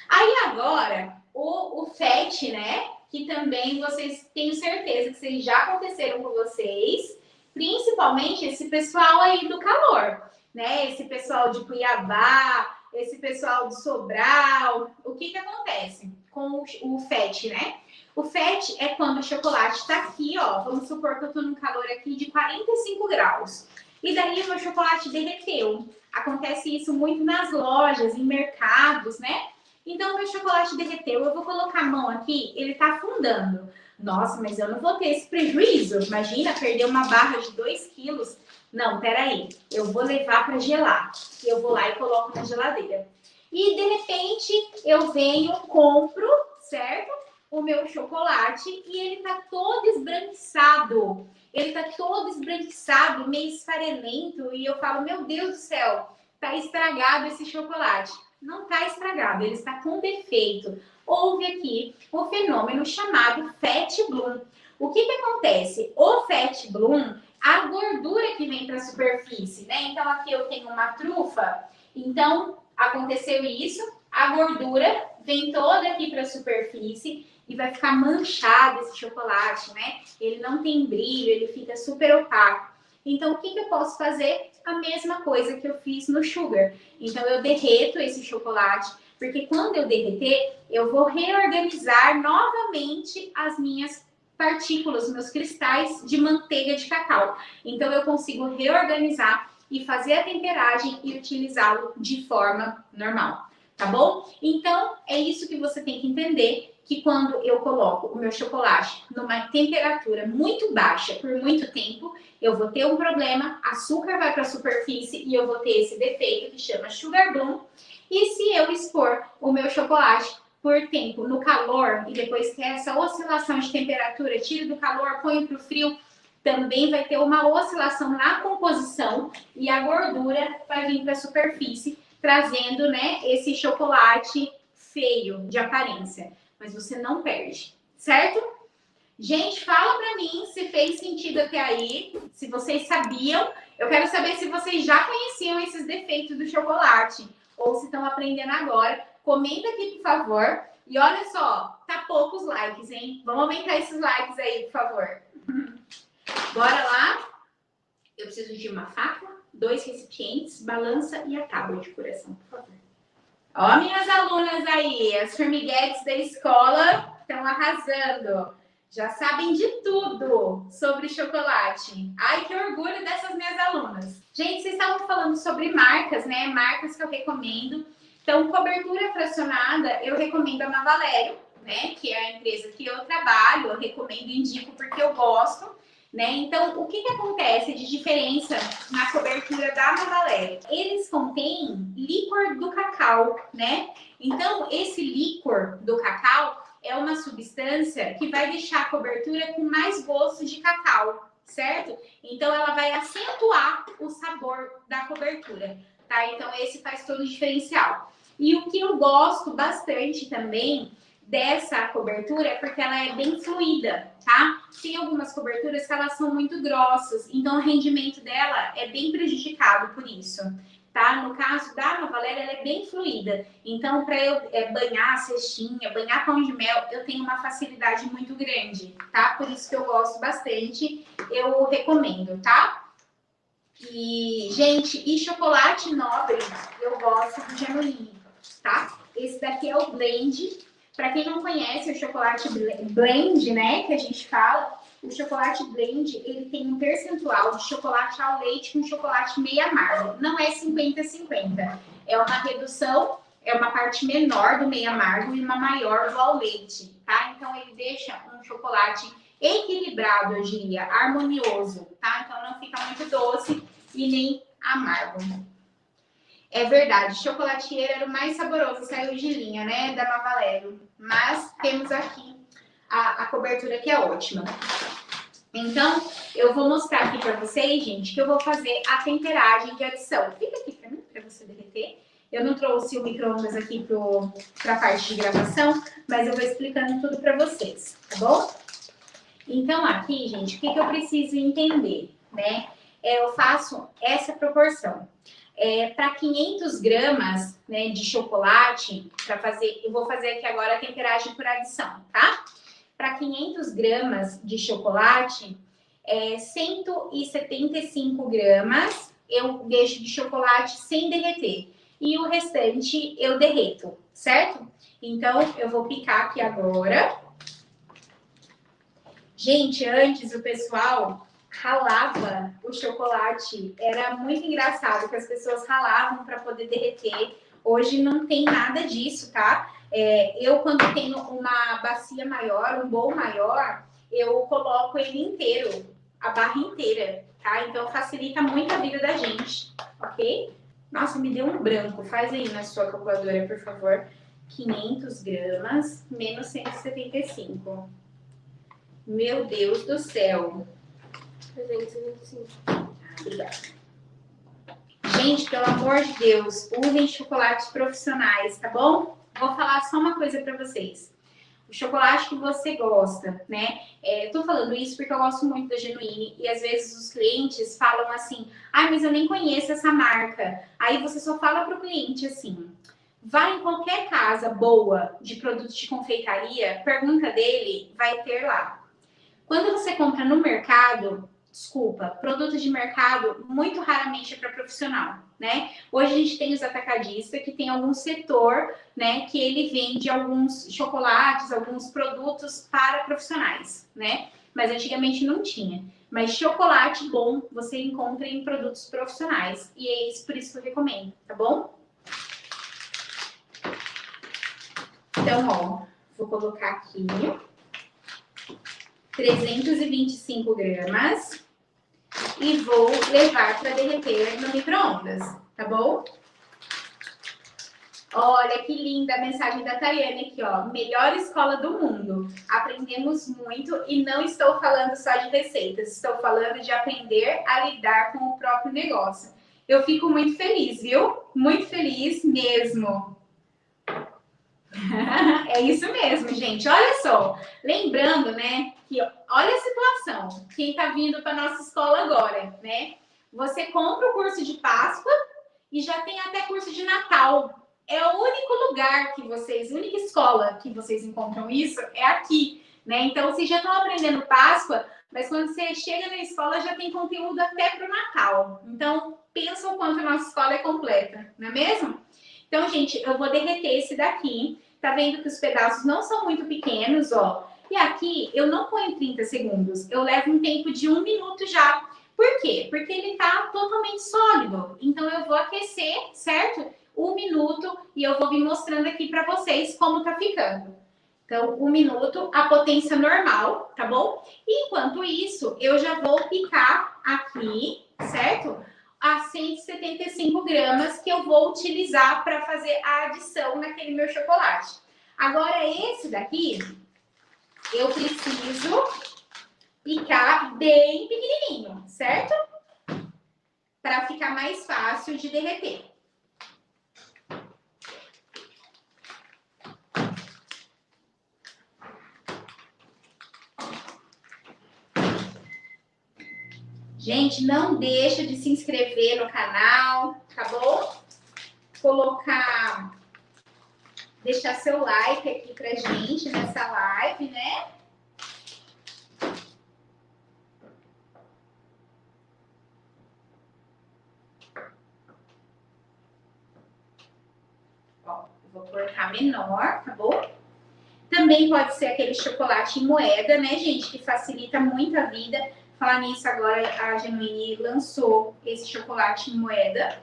Aí, agora, o FET, né? Que também vocês, tenho certeza que vocês já aconteceram com vocês, principalmente esse pessoal aí do calor, né? Esse pessoal de Cuiabá, esse pessoal de Sobral. O que acontece com o FET, né? O FET é quando o chocolate está aqui, ó. Vamos supor que eu tô num calor aqui de 45 graus. E daí o meu chocolate derreteu. Acontece isso muito nas lojas, em mercados, né? Então, meu chocolate derreteu, eu vou colocar a mão aqui, ele tá afundando. Nossa, mas eu não vou ter esse prejuízo. Imagina, perder uma barra de 2 quilos. Não, peraí, eu vou levar para gelar. Eu vou lá e coloco na geladeira. E, de repente, eu venho, compro, certo? O meu chocolate e ele tá todo esbranquiçado. Ele tá todo esbranquiçado, meio esfarelento. E eu falo, meu Deus do céu, tá estragado esse chocolate. Não está estragado, ele está com defeito. Houve aqui o fenômeno chamado fat bloom. O que acontece? O fat bloom, a gordura que vem para a superfície, né? Então, aqui eu tenho uma trufa. Então, aconteceu isso. A gordura vem toda aqui para a superfície e vai ficar manchado esse chocolate, né? Ele não tem brilho, ele fica super opaco. Então, o que eu posso fazer? A mesma coisa que eu fiz no sugar. Então, eu derreto esse chocolate, porque quando eu derreter, eu vou reorganizar novamente as minhas partículas, meus cristais de manteiga de cacau. Então, eu consigo reorganizar e fazer a temperagem e utilizá-lo de forma normal, tá bom? Então, é isso que você tem que entender, que quando eu coloco o meu chocolate numa temperatura muito baixa por muito tempo, eu vou ter um problema, açúcar vai para a superfície e eu vou ter esse defeito que chama sugar bloom. E se eu expor o meu chocolate por tempo no calor e depois ter essa oscilação de temperatura, tiro do calor, ponho para o frio, também vai ter uma oscilação na composição e a gordura vai vir para a superfície, trazendo, né, esse chocolate feio de aparência. Mas você não perde, certo? Gente, fala pra mim se fez sentido até aí, se vocês sabiam. Eu quero saber se vocês já conheciam esses defeitos do chocolate ou se estão aprendendo agora. Comenta aqui, por favor. E olha só, tá poucos likes, hein? Vamos aumentar esses likes aí, por favor. Bora lá. Eu preciso de uma faca, 2 recipientes, balança e a tábua de coração, por favor. Ó, minhas alunas aí, as formiguetes da escola estão arrasando. Já sabem de tudo sobre chocolate. Ai, que orgulho dessas minhas alunas. Gente, vocês estavam falando sobre marcas, né? Marcas que eu recomendo. Então, cobertura fracionada, eu recomendo a Mavalério, né? Que é a empresa que eu trabalho. Eu recomendo e indico porque eu gosto, né? Então, o que acontece de diferença na cobertura da Mavalério? Eles contêm líquor do cacau, né? Então, esse líquor do cacau é uma substância que vai deixar a cobertura com mais gosto de cacau, certo? Então, ela vai acentuar o sabor da cobertura, tá? Então, esse faz todo o diferencial. E o que eu gosto bastante também dessa cobertura é porque ela é bem fluida, tá? Tem algumas coberturas que elas são muito grossas, então o rendimento dela é bem prejudicado por isso. tá? No caso da Nova Valéria, ela é bem fluida. Então, para eu banhar a cestinha, banhar pão de mel, eu tenho uma facilidade muito grande, tá? Por isso que eu gosto bastante, eu recomendo, tá? E, gente, e chocolate nobre, eu gosto do Genuine, tá? Esse daqui é o blend. Para quem não conhece o chocolate blend, né, que a gente fala, o chocolate blend, ele tem um percentual de chocolate ao leite com chocolate meio amargo. Não é 50-50. É uma redução, é uma parte menor do meio amargo e uma maior do ao leite, tá? Então, ele deixa um chocolate equilibrado, eu diria, harmonioso, tá? Então, não fica muito doce e nem amargo. É verdade, chocolatier era o mais saboroso, saiu de linha, né, da Nova Valéria. Mas temos aqui a cobertura que é ótima. Então, eu vou mostrar aqui para vocês, gente, que eu vou fazer a temperagem de adição. Fica aqui para mim, para você derreter. Eu não trouxe o micro-ondas aqui para a parte de gravação, mas eu vou explicando tudo para vocês, tá bom? Então, aqui, gente, o que eu preciso entender, né? Eu faço essa proporção. Para 500 gramas, né, de chocolate, eu vou fazer aqui agora a temperagem por adição, tá? Para 500 gramas de chocolate, 175 gramas eu deixo de chocolate sem derreter. E o restante eu derreto, certo? Então, eu vou picar aqui agora. Gente, antes o pessoal ralava o chocolate. Era muito engraçado que as pessoas ralavam para poder derreter. Hoje não tem nada disso, tá? Eu, quando tenho uma bacia maior, um bowl maior, eu coloco ele inteiro, a barra inteira, tá? Então facilita muito a vida da gente, ok? Nossa, me deu um branco. Faz aí na sua calculadora, por favor. 500 gramas menos 175. Meu Deus do céu. 325. Obrigada. Gente, pelo amor de Deus, usem chocolates profissionais, tá bom? Vou falar só uma coisa para vocês. O chocolate que você gosta, né? Tô falando isso porque eu gosto muito da Genuine e às vezes os clientes falam assim: "Ai, mas eu nem conheço essa marca". Aí você só fala pro cliente assim: "Vai em qualquer casa boa de produtos de confeitaria, pergunta dele, vai ter lá". Quando você compra no mercado, produtos de mercado muito raramente é para profissional, né? Hoje a gente tem os atacadistas que tem algum setor, né, que ele vende alguns chocolates, alguns produtos para profissionais, né? Mas antigamente não tinha. Mas chocolate bom você encontra em produtos profissionais e é isso, por isso que eu recomendo, tá bom? Então, ó, vou colocar aqui 325 gramas e vou levar para derreter no micro-ondas, tá bom? Olha que linda a mensagem da Tayane aqui, ó. Melhor escola do mundo. Aprendemos muito e não estou falando só de receitas, estou falando de aprender a lidar com o próprio negócio. Eu fico muito feliz, viu? Muito feliz mesmo. É isso mesmo, gente. Olha só. Lembrando, né, que olha a situação. Quem tá vindo para nossa escola agora, né? Você compra o curso de Páscoa e já tem até curso de Natal. É o único lugar que vocês, a única escola que vocês encontram isso é aqui, né? Então, vocês já estão aprendendo Páscoa, mas quando você chega na escola já tem conteúdo até para o Natal. Então, pensa o quanto a nossa escola é completa, não é mesmo? Então, gente, eu vou derreter esse daqui. Tá vendo que os pedaços não são muito pequenos, ó. E aqui eu não ponho 30 segundos, eu levo um tempo de 1 minuto já. Por quê? Porque ele tá totalmente sólido. Então eu vou aquecer, certo? 1 minuto e eu vou vir mostrando aqui para vocês como tá ficando. Então, 1 minuto, a potência normal, tá bom? E enquanto isso, eu já vou picar aqui, certo? A 175 gramas que eu vou utilizar para fazer a adição naquele meu chocolate. Agora, esse daqui, eu preciso picar bem pequenininho, certo? Para ficar mais fácil de derreter. Gente, não deixa de se inscrever no canal, tá bom? Deixar seu like aqui pra gente nessa live, né? Ó, eu vou colocar menor, tá bom? Também pode ser aquele chocolate em moeda, né, gente? Que facilita muito a vida. Falar nisso, agora a Genuine lançou esse chocolate em moeda.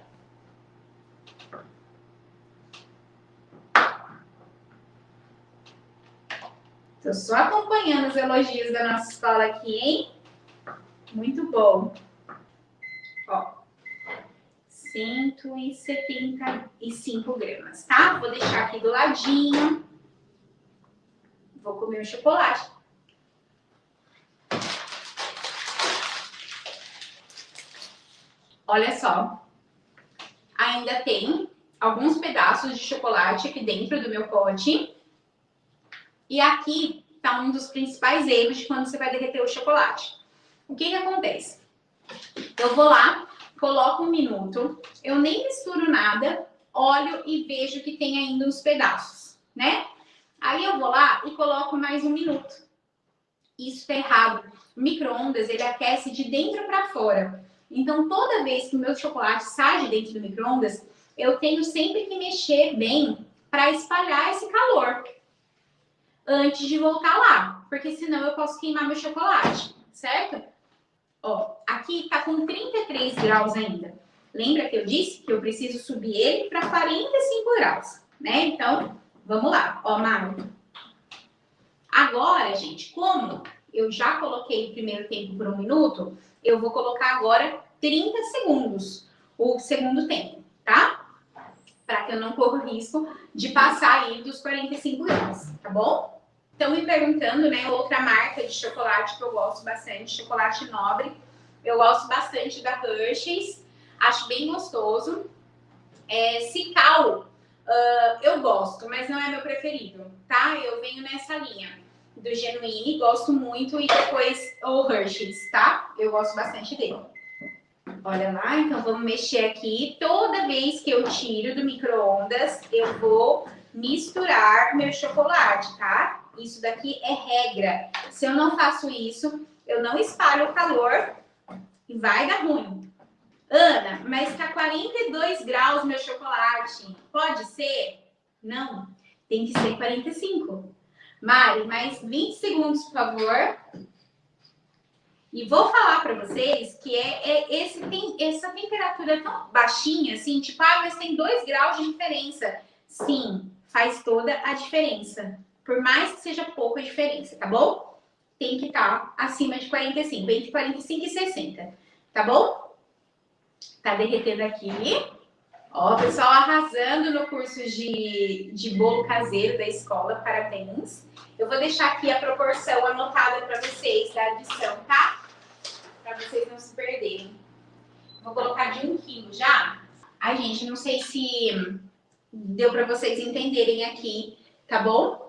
Tô só acompanhando os elogios da nossa escola aqui, hein? Muito bom. Ó, 175 gramas, tá? Vou deixar aqui do ladinho. Vou comer o chocolate. Olha só. Ainda tem alguns pedaços de chocolate aqui dentro do meu pote. E aqui tá um dos principais erros de quando você vai derreter o chocolate. O que acontece? Eu vou lá, coloco 1 minuto, eu nem misturo nada, olho e vejo que tem ainda uns pedaços, né? Aí eu vou lá e coloco mais 1 minuto. Isso tá errado. O micro-ondas, ele aquece de dentro para fora. Então, toda vez que o meu chocolate sai de dentro do micro-ondas, eu tenho sempre que mexer bem para espalhar esse calor antes de voltar lá, porque senão eu posso queimar meu chocolate, certo? Ó, aqui tá com 33 graus ainda. Lembra que eu disse que eu preciso subir ele para 45 graus, né? Então, vamos lá. Ó, Mário. Agora, gente, como eu já coloquei o primeiro tempo por 1 minuto, eu vou colocar agora 30 segundos, o segundo tempo, tá? Para que eu não corra o risco de passar aí dos 45 graus, tá bom? Estão me perguntando, né, outra marca de chocolate que eu gosto bastante, chocolate nobre. Eu gosto bastante da Hershey's, acho bem gostoso. Cical, eu gosto, mas não é meu preferido, tá? Eu venho nessa linha do Genuine, gosto muito, e depois o Hershey's, tá? Eu gosto bastante dele. Olha lá, então vamos mexer aqui. Toda vez que eu tiro do micro-ondas, eu vou misturar meu chocolate, tá? Isso daqui é regra. Se eu não faço isso, eu não espalho o calor e vai dar ruim. Ana, mas tá 42 graus meu chocolate. Pode ser? Não, tem que ser 45. Mari, mais 20 segundos, por favor. E vou falar para vocês que essa temperatura tão baixinha, assim, tipo, mas tem 2 graus de diferença. Sim, faz toda a diferença. Por mais que seja pouca diferença, tá bom? Tem que estar acima de 45, entre 45 e 60, tá bom? Tá derretendo aqui. Ó, o pessoal arrasando no curso de bolo caseiro da escola, parabéns. Eu vou deixar aqui a proporção anotada para vocês da adição, tá? Para vocês não se perderem. Vou colocar de 1 quilo já. Ai, gente, não sei se deu para vocês entenderem aqui, tá bom?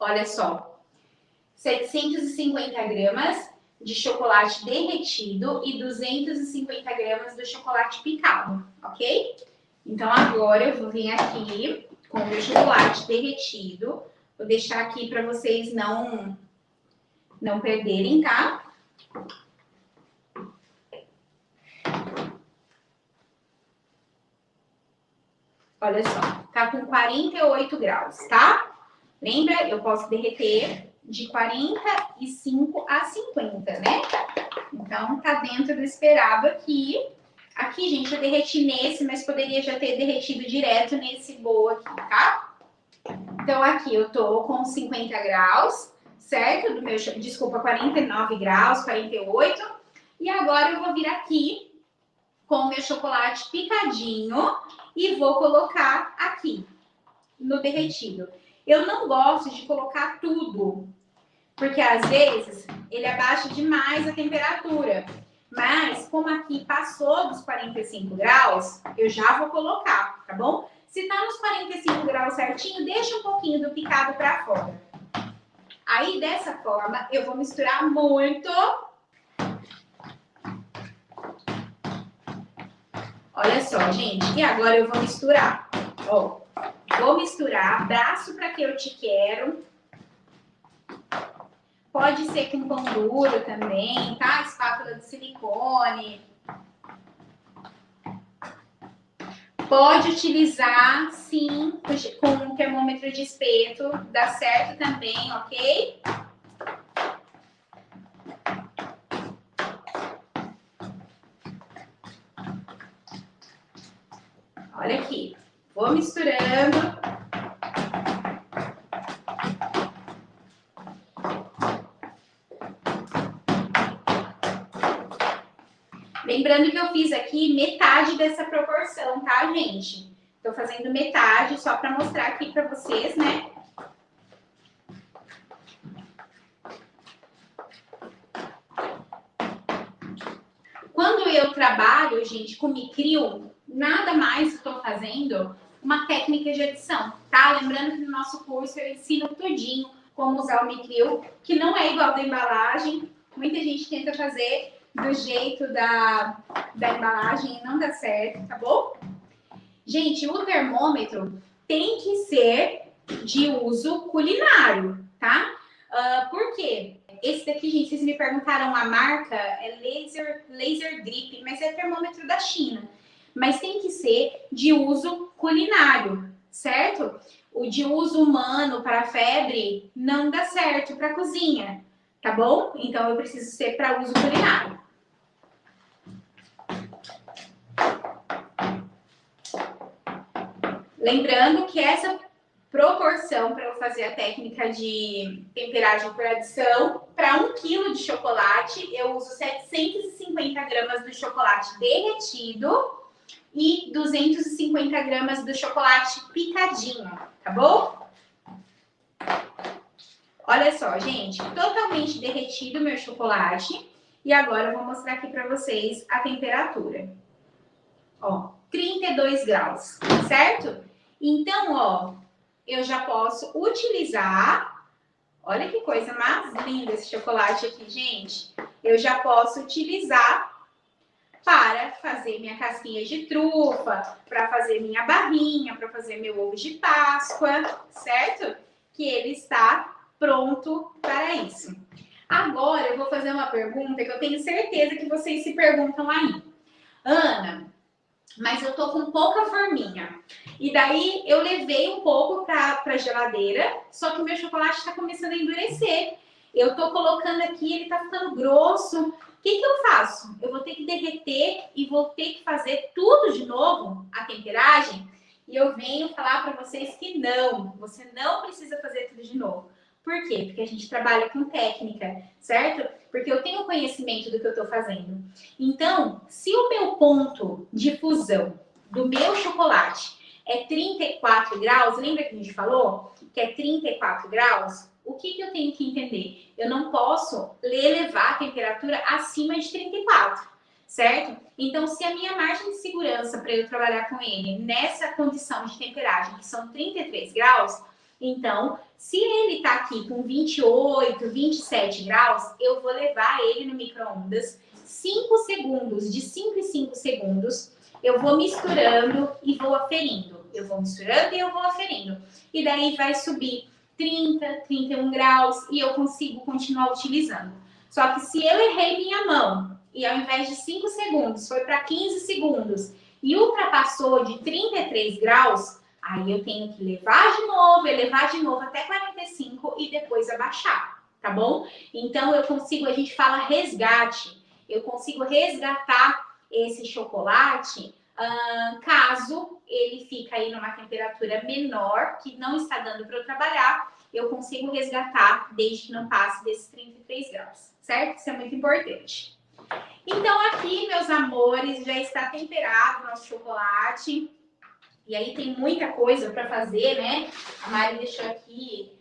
Olha só. 750 gramas de chocolate derretido e 250 gramas do chocolate picado, ok? Então, agora eu vou vir aqui com o meu chocolate derretido. Vou deixar aqui para vocês não perderem, tá? Olha só, tá com 48 graus, tá? Lembra? Eu posso derreter de 45 a 50, né? Então, tá dentro do esperado aqui. Aqui, gente, eu derreti nesse, mas poderia já ter derretido direto nesse bowl aqui, tá? Então, aqui eu tô com 50 graus, certo? Desculpa, 49 graus, 48. E agora eu vou vir aqui com o meu chocolate picadinho e vou colocar aqui no derretido. Eu não gosto de colocar tudo, porque às vezes ele abaixa demais a temperatura. Mas como aqui passou dos 45 graus, eu já vou colocar, tá bom? Se tá nos 45 graus certinho, deixa um pouquinho do picado para fora. Aí dessa forma eu vou misturar muito. Olha só, gente. E agora eu vou misturar. Ó, vou misturar braço para que eu te quero. Pode ser com pão duro também, tá? Espátula de silicone. Pode utilizar, sim, com um termômetro de espeto. Dá certo também, ok? Olha aqui. Vou misturando. Lembrando que eu fiz aqui metade dessa proporção, tá, gente? Tô fazendo metade só para mostrar aqui para vocês, né? Quando eu trabalho, gente, com micril, nada mais estou fazendo uma técnica de edição, tá? Lembrando que no nosso curso eu ensino tudinho como usar o micril, que não é igual da embalagem. Muita gente tenta fazer do jeito da embalagem e não dá certo, tá bom? Gente, o termômetro tem que ser de uso culinário, tá? Por quê? Esse daqui, gente, vocês me perguntaram a marca, é Laser Grip, mas é termômetro da China. Mas tem que ser de uso culinário, certo? O de uso humano para febre não dá certo para cozinha, tá bom? Então eu preciso ser para uso culinário. Lembrando que essa proporção para eu fazer a técnica de temperagem por adição, para 1 kg de chocolate, eu uso 750 gramas do chocolate derretido e 250 gramas do chocolate picadinho, tá bom? Olha só, gente, totalmente derretido meu chocolate. E agora eu vou mostrar aqui para vocês a temperatura. Ó, 32 graus, certo? Então, ó, eu já posso utilizar, olha que coisa mais linda esse chocolate aqui, gente. Eu já posso utilizar para fazer minha casquinha de trufa, para fazer minha barrinha, para fazer meu ovo de Páscoa, certo? Que ele está pronto para isso. Agora eu vou fazer uma pergunta que eu tenho certeza que vocês se perguntam aí. Ana, mas eu tô com pouca forminha. E daí eu levei um pouco pra geladeira, só que o meu chocolate tá começando a endurecer. Eu tô colocando aqui, ele tá ficando grosso. O que eu faço? Eu vou ter que derreter e vou ter que fazer tudo de novo, a temperagem? E eu venho falar para vocês que não, você não precisa fazer tudo de novo. Por quê? Porque a gente trabalha com técnica, certo? Porque eu tenho conhecimento do que eu tô fazendo. Então, se o meu ponto de fusão do meu chocolate é 34 graus, lembra que a gente falou que é 34 graus? O que eu tenho que entender? Eu não posso elevar a temperatura acima de 34, certo? Então, se a minha margem de segurança para eu trabalhar com ele nessa condição de temperagem, que são 33 graus, então, se ele está aqui com 28, 27 graus, eu vou levar ele no micro-ondas 5 segundos, de 5 em 5 segundos, eu vou misturando e vou aferindo. Eu vou misturando e eu vou aferindo. E daí vai subir 30, 31 graus e eu consigo continuar utilizando. Só que se eu errei minha mão e ao invés de 5 segundos foi para 15 segundos e ultrapassou de 33 graus, aí eu tenho que elevar de novo até 45 e depois abaixar, tá bom? Então eu consigo, a gente fala resgate, eu consigo resgatar esse chocolate caso ele fique aí numa temperatura menor, que não está dando para eu trabalhar, eu consigo resgatar desde que não passe desses 33 graus, certo? Isso é muito importante. Então aqui, meus amores, já está temperado o nosso chocolate. E aí tem muita coisa para fazer, né? A Mari deixou aqui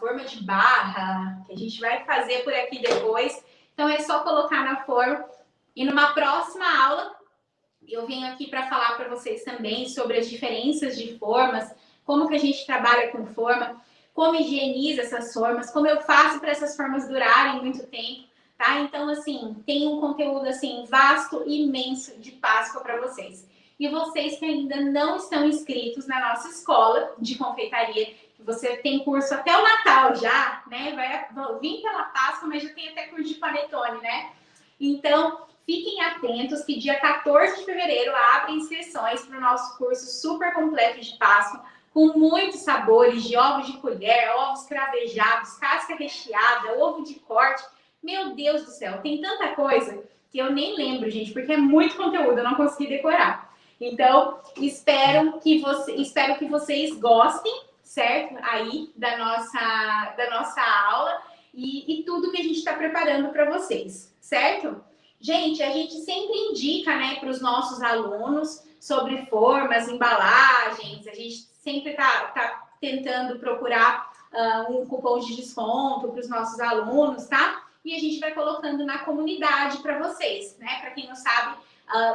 forma de barra, que a gente vai fazer por aqui depois. Então é só colocar na forma. E numa próxima aula, eu venho aqui para falar para vocês também sobre as diferenças de formas, como que a gente trabalha com forma, como higieniza essas formas, como eu faço para essas formas durarem muito tempo. tá? Então, assim, tem um conteúdo, assim, vasto e imenso de Páscoa para vocês. E vocês que ainda não estão inscritos na nossa escola de confeitaria, você tem curso até o Natal já, né? Vai vir pela Páscoa, mas já tem até curso de panetone, né? Então, fiquem atentos que dia 14 de fevereiro abre inscrições para o nosso curso super completo de Páscoa, com muitos sabores de ovos de colher, ovos cravejados, casca recheada, ovo de corte. Meu Deus do céu, tem tanta coisa que eu nem lembro, gente, porque é muito conteúdo, eu não consegui decorar. Então, espero que vocês gostem, certo? Aí da nossa aula e tudo que a gente está preparando para vocês, certo? Gente, a gente sempre indica, né, para os nossos alunos sobre formas, embalagens, a gente sempre tá tentando procurar um cupom de desconto para os nossos alunos, tá? E a gente vai colocando na comunidade para vocês, né? Para quem não sabe,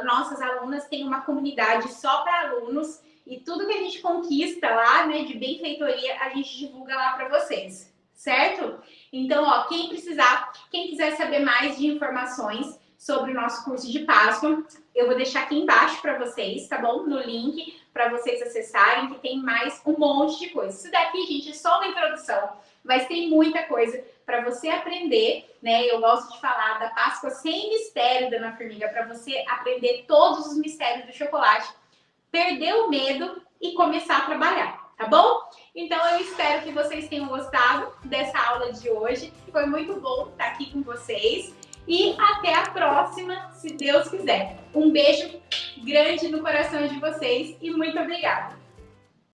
nossas alunas têm uma comunidade só para alunos e tudo que a gente conquista lá, né, de benfeitoria, a gente divulga lá para vocês, certo? Então, ó, quem quiser saber mais de informações sobre o nosso curso de Páscoa, eu vou deixar aqui embaixo para vocês, tá bom? No link para vocês acessarem, que tem mais um monte de coisa. Isso daqui, gente, é só uma introdução, mas tem muita coisa para você aprender, né? Eu gosto de falar da Páscoa sem mistério, Dona Formiga, para você aprender todos os mistérios do chocolate, perder o medo e começar a trabalhar, tá bom? Então eu espero que vocês tenham gostado dessa aula de hoje. Foi muito bom estar aqui com vocês e até a próxima, se Deus quiser. Um beijo grande no coração de vocês e muito obrigada!